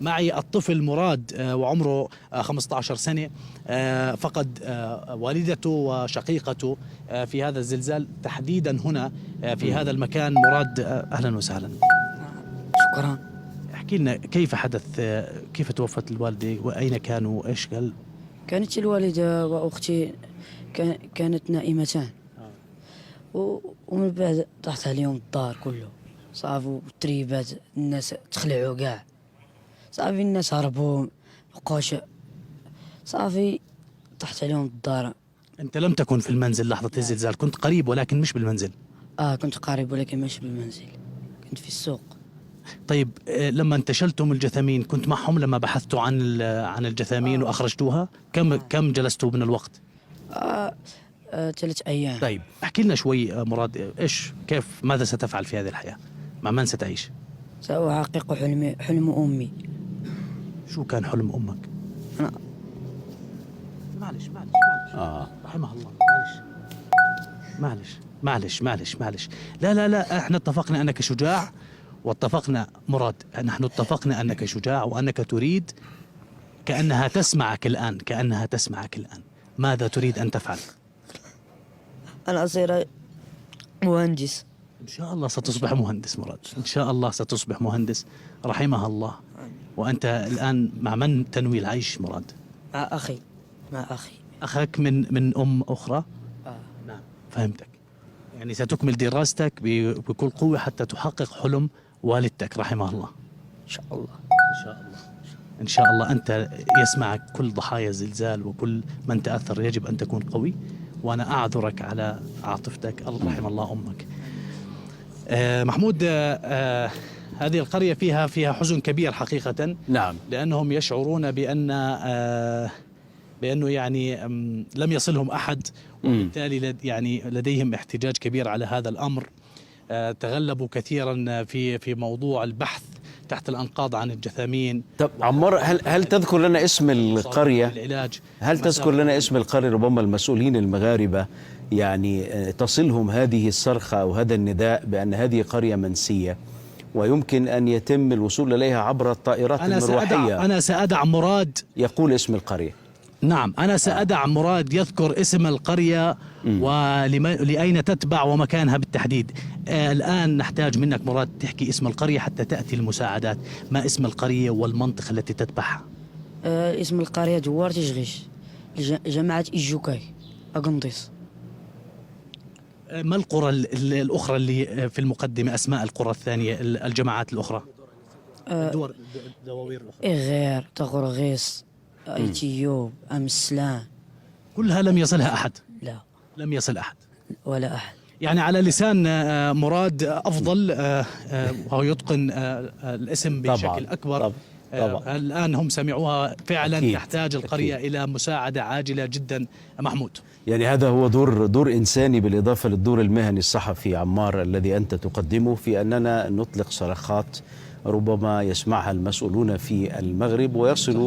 معي الطفل مراد وعمره 15 سنة، فقد والدته وشقيقته في هذا الزلزال تحديدا هنا في هذا المكان. مراد أهلا وسهلا. شكرا. احكي لنا كيف حدث، كيف توفت الوالدة وأين كانوا، إيش قال؟ كانت الوالدة وأختي كانت نائمتان، ومن بعد طاحت عليهم الدار كله صافي، والتريبات الناس تخلعوا كاع صافي، الناس هربوا مبقاوش صافي، طاحت عليهم الدار. أنت لم تكن في المنزل لحظة الزلزال، كنت قريب ولكن مش بالمنزل. كنت قريب ولكن ماشي بالمنزل، كنت في السوق. طيب لما انتشلتم الجثامين كنت معهم لما بحثتوا عن الجثامين وأخرجتوها؟ كم جلستوا من الوقت؟ 3 أيام. طيب احكي لنا شوي مراد، ايش كيف ماذا ستفعل في هذه الحياة؟ مع من ستعيش؟ سأحقق حلم أمي. شو كان حلم أمك؟ أنا معلش رحمها الله. معلش. لا احنا اتفقنا أنك شجاع، واتفقنا مراد، نحن اتفقنا أنك شجاع وأنك تريد، كأنها تسمعك الآن. ماذا تريد أن تفعل؟ أنا أصير مهندس. إن شاء الله ستصبح مهندس مراد، إن شاء الله ستصبح مهندس رحمها الله. وأنت الآن مع من تنوي العيش مراد؟ مع أخي. أخاك من أم أخرى؟ نعم فهمتك. يعني ستكمل دراستك بكل قوة حتى تحقق حلم والدتك رحمها الله. إن شاء الله أنت يسمعك كل ضحايا الزلزال وكل من تأثر، يجب أن تكون قوي، وأنا أعذرك على عاطفتك. الله رحم الله أمك. محمود، هذه القرية فيها حزن كبير حقيقة. نعم. لأنهم يشعرون بأنه يعني لم يصلهم أحد، وبالتالي يعني لديهم احتجاج كبير على هذا الأمر. تغلبوا كثيرا في موضوع البحث تحت الأنقاض عن الجثامين. طب عمار، هل تذكر لنا اسم القرية؟ العلاج. هل تذكر لنا اسم القرية؟ ربما المسؤولين المغاربة يعني تصلهم هذه الصرخة أو هذا النداء بأن هذه قرية منسية ويمكن أن يتم الوصول إليها عبر الطائرات المروحية. أنا سأدع مراد يقول اسم القرية. نعم أنا سأدع مراد يذكر اسم القرية ولأين تتبع ومكانها بالتحديد. الآن نحتاج منك مراد تحكي اسم القرية حتى تأتي المساعدات. ما اسم القرية والمنطقة التي تتبعها؟ اسم القرية دوار تشغيش، جماعة إيجوكاي أقنطيس. ما القرى الأخرى اللي في المقدمة؟ أسماء القرى الثانية، الجماعات الأخرى، الدواوير الأخرى. إغير، تغرغيس، ايتيوب، أمسلان. كلها لم يصلها أحد؟ لا لم يصل أحد ولا أحد. يعني على لسان مراد أفضل، وهو يتقن الاسم بشكل أكبر. طبعا. الآن هم سمعوها فعلا. أكيد. تحتاج القرية أكيد إلى مساعدة عاجلة جدا محمود. يعني هذا هو دور إنساني بالإضافة للدور المهني الصحفي عمار الذي أنت تقدمه، في أننا نطلق صرخات ربما يسمعها المسؤولون في المغرب ويصلوا